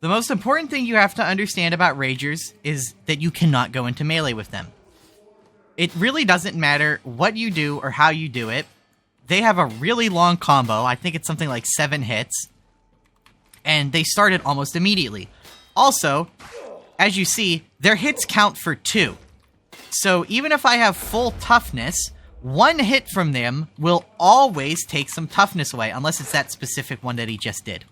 The most important thing you have to understand about Ragers is that you cannot go into melee with them. It really doesn't matter what you do or how you do it. They have a really long combo. I think it's something like 7 hits. And they start it almost immediately. Also, as you see, their hits count for 2. So even if I have full toughness, 1 hit from them will always take some toughness away, unless it's that specific one that he just did.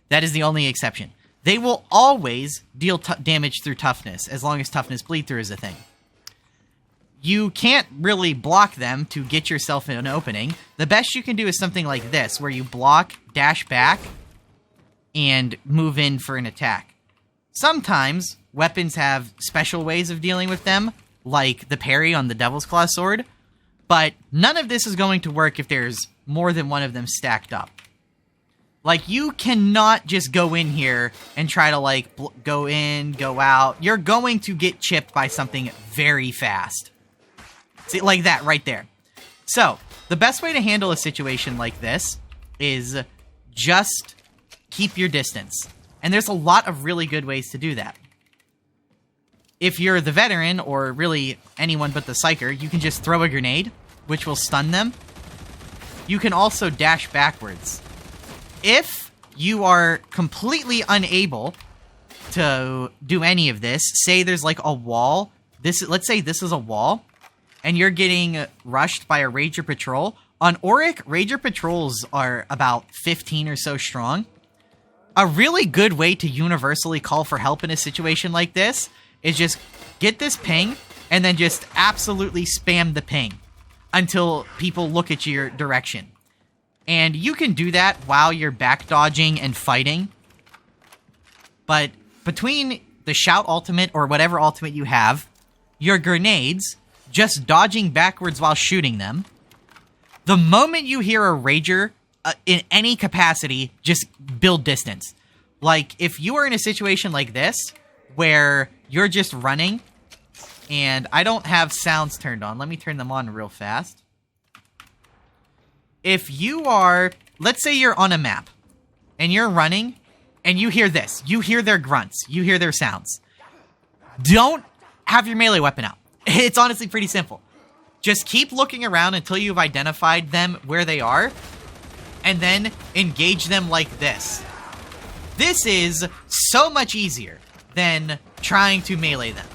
That is the only exception. They will always deal damage through toughness, as long as toughness bleed through is a thing. You can't really block them to get yourself in an opening. The best you can do is something like this, where you block, dash back, and move in for an attack. Sometimes weapons have special ways of dealing with them, like the parry on the Devil's Claw sword, but none of this is going to work if there's more than one of them stacked up. Like, you cannot just go in here and try to, like, go in, go out. You're going to get chipped by something very fast. See, like that right there. So, the best way to handle a situation like this is just keep your distance. And there's a lot of really good ways to do that. If you're the veteran, or really anyone but the psyker, you can just throw a grenade, which will stun them. You can also dash backwards. If you are completely unable to do any of this, say there's like a wall, let's say this is a wall, and you're getting rushed by a Rager Patrol. On Auric, Rager Patrols are about 15 or so strong. A really good way to universally call for help in a situation like this is just get this ping, and then just absolutely spam the ping until people look at your direction. And you can do that while you're back dodging and fighting. But between the shout ultimate or whatever ultimate you have, your grenades, just dodging backwards while shooting them, the moment you hear a Rager in any capacity, just build distance. Like, if you are in a situation like this, where you're just running, and I don't have sounds turned on. Let me turn them on real fast. If you are, let's say you're on a map, and you're running, and you hear this. You hear their grunts. You hear their sounds. Don't have your melee weapon out. It's honestly pretty simple. Just keep looking around until you've identified them where they are, and then engage them like this. This is so much easier than trying to melee them.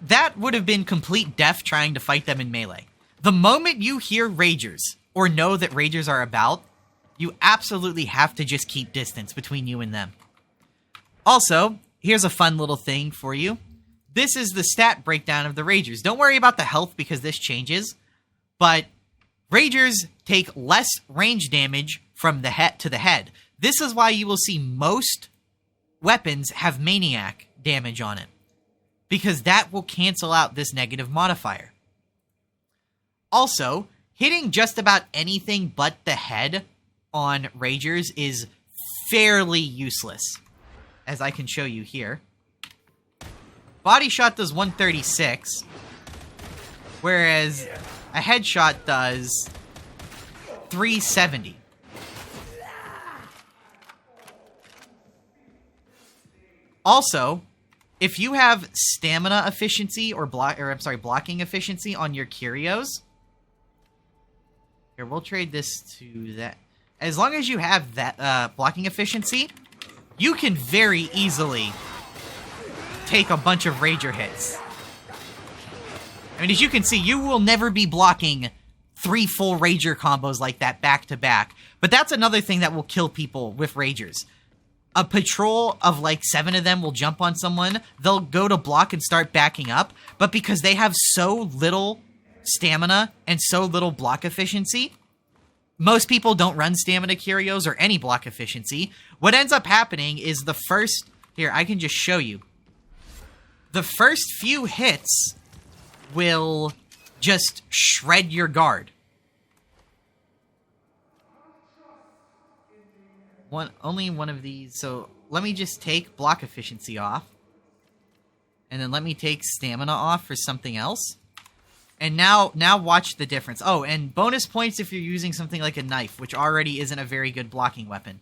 That would have been complete death trying to fight them in melee. The moment you hear Ragers, or know that Ragers are about, you absolutely have to just keep distance between you and them. Also, here's a fun little thing for you. This is the stat breakdown of the Ragers. Don't worry about the health because this changes, but Ragers take less range damage from the head to the head. This is why you will see most weapons have Maniac damage on it, because that will cancel out this negative modifier. Also, hitting just about anything but the head on Ragers is fairly useless, as I can show you here. Body shot does 136, whereas a headshot does 370. Also, if you have stamina efficiency or blocking efficiency on your curios, here, we'll trade this to that. As long as you have that blocking efficiency, you can very easily take a bunch of Rager hits. I mean, as you can see, you will never be blocking 3 full Rager combos like that back to back. But that's another thing that will kill people with Ragers. A patrol of like 7 of them will jump on someone. They'll go to block and start backing up. But because they have so little stamina and so little block efficiency, most people don't run stamina curios or any block efficiency. What ends up happening is the first... Here, I can just show you. The first few hits will just shred your guard. Only one of these. So let me just take block efficiency off. And then let me take stamina off for something else. And now watch the difference. Oh, and bonus points if you're using something like a knife, which already isn't a very good blocking weapon.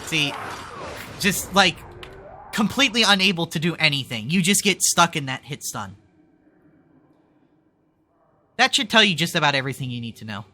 See, just like completely unable to do anything. You just get stuck in that hit stun. That should tell you just about everything you need to know.